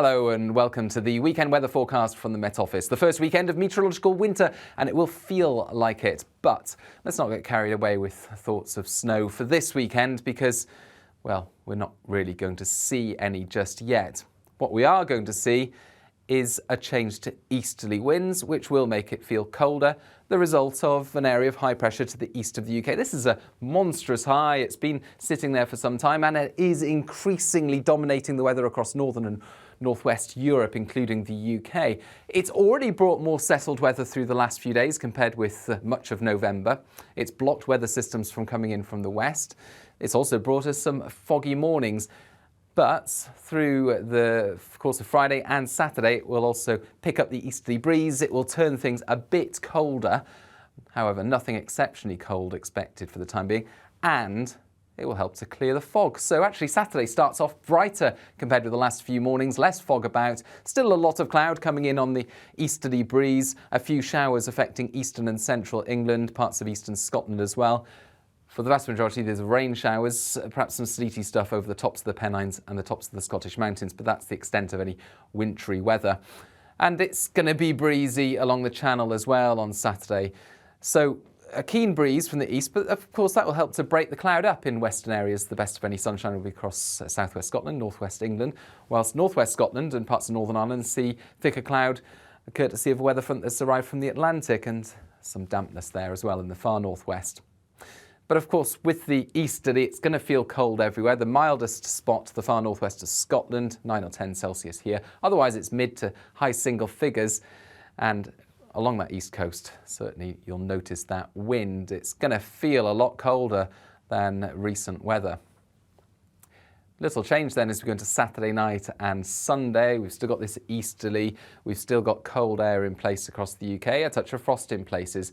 Hello and welcome to the weekend weather forecast from the Met Office. The first weekend of meteorological winter, and it will feel like it. But let's not get carried away with thoughts of snow for this weekend because, well, we're not really going to see any just yet. What we are going to see is a change to easterly winds, which will make it feel colder, the result of an area of high pressure to the east of the UK. This is a monstrous high. It's been sitting there for some time, and it is increasingly dominating the weather across northern and northwest Europe, including the UK. It's already brought more settled weather through the last few days compared with much of November. It's blocked weather systems from coming in from the west. It's also brought us some foggy mornings. But through the course of Friday and Saturday, it will also pick up the easterly breeze. It will turn things a bit colder. However, nothing exceptionally cold expected for the time being. And it will help to clear the fog. So actually Saturday starts off brighter compared with the last few mornings, less fog about. Still a lot of cloud coming in on the easterly breeze. A few showers affecting eastern and central England, parts of eastern Scotland as well. For the vast majority, there's rain showers, perhaps some sleety stuff over the tops of the Pennines and the tops of the Scottish mountains, but that's the extent of any wintry weather. And it's going to be breezy along the Channel as well on Saturday. So a keen breeze from the east, but of course that will help to break the cloud up in western areas. The best of any sunshine will be across southwest Scotland, northwest England, whilst northwest Scotland and parts of Northern Ireland see thicker cloud, courtesy of a weather front that's arrived from the Atlantic, and some dampness there as well in the far northwest. But of course, with the easterly, it's going to feel cold everywhere. The mildest spot, the far northwest of Scotland, 9 or 10 Celsius here. Otherwise, it's mid to high single figures. And along that east coast, certainly you'll notice that wind. It's going to feel a lot colder than recent weather. Little change then as we go into Saturday night and Sunday. We've still got this easterly. We've still got cold air in place across the UK, a touch of frost in places.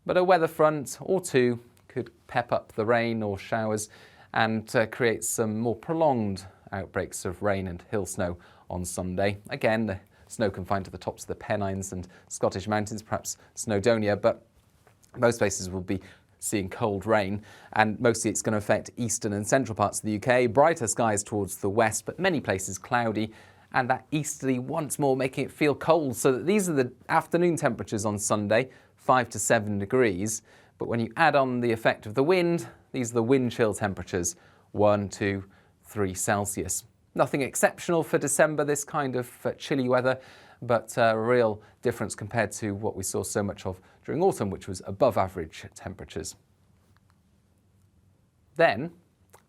But a weather front or two could pep up the rain or showers and create some more prolonged outbreaks of rain and hill snow on Sunday. Again, the snow confined to the tops of the Pennines and Scottish mountains, perhaps Snowdonia, but most places will be seeing cold rain, and mostly it's going to affect eastern and central parts of the UK. Brighter skies towards the west, but many places cloudy, and that easterly once more making it feel cold. So that these are the afternoon temperatures on Sunday, 5 to 7 degrees. But when you add on the effect of the wind, these are the wind chill temperatures, 1, 2, 3 Celsius. Nothing exceptional for December, this kind of chilly weather, but a real difference compared to what we saw so much of during autumn, which was above average temperatures. Then,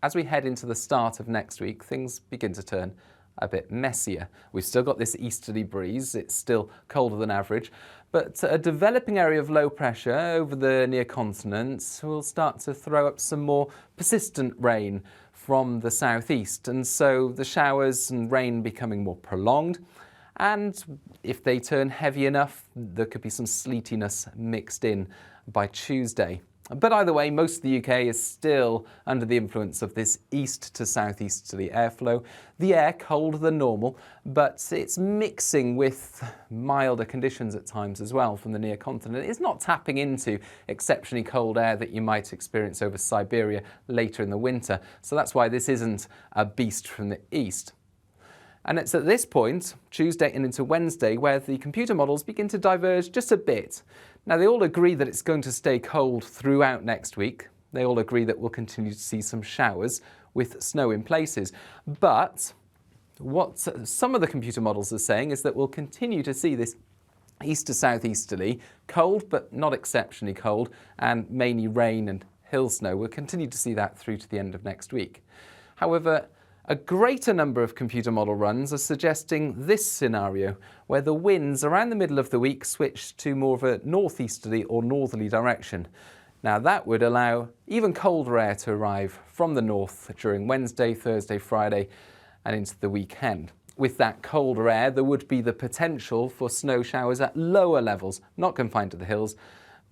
as we head into the start of next week, things begin to turn a bit messier. We've still got this easterly breeze. It's still colder than average, but a developing area of low pressure over the near continent will start to throw up some more persistent rain from the southeast, and so the showers and rain becoming more prolonged, and if they turn heavy enough, there could be some sleetiness mixed in by Tuesday. But either way, most of the UK is still under the influence of this east to southeasterly airflow. The air colder than normal, but it's mixing with milder conditions at times as well from the near continent. It's not tapping into exceptionally cold air that you might experience over Siberia later in the winter. So that's why this isn't a beast from the east. And it's at this point, Tuesday and into Wednesday, where the computer models begin to diverge just a bit. Now, they all agree that it's going to stay cold throughout next week. They all agree that we'll continue to see some showers with snow in places. But what some of the computer models are saying is that we'll continue to see this east to southeasterly, cold but not exceptionally cold, and mainly rain and hill snow. We'll continue to see that through to the end of next week. However, a greater number of computer model runs are suggesting this scenario, where the winds around the middle of the week switch to more of a northeasterly or northerly direction. Now that would allow even colder air to arrive from the north during Wednesday, Thursday, Friday and into the weekend. With that colder air, there would be the potential for snow showers at lower levels, not confined to the hills,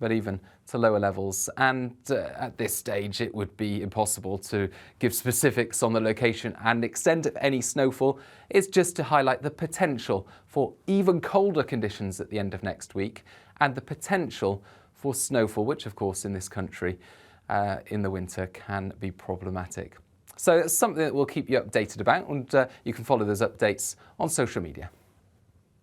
but even to lower levels. And at this stage, it would be impossible to give specifics on the location and extent of any snowfall. It's just to highlight the potential for even colder conditions at the end of next week and the potential for snowfall, which of course in this country in the winter can be problematic. So it's something that we'll keep you updated about, and you can follow those updates on social media.